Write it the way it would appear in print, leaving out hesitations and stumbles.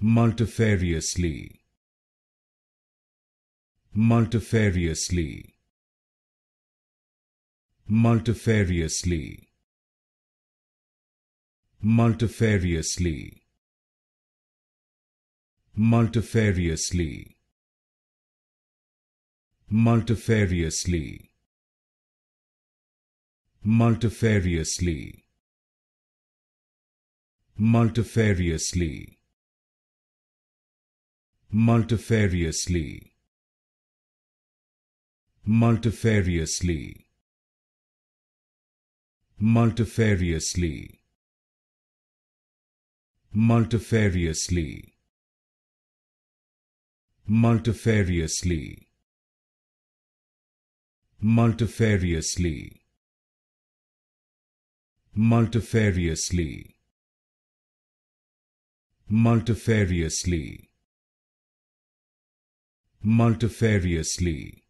multifariously, multifariously, multifariously, multifariously, multifariously, multifariously, multifariously, multifariously, multifariously, multifariously, multifariously, multifariously, multifariously, multifariously, multifariously, multifariously, multifariously,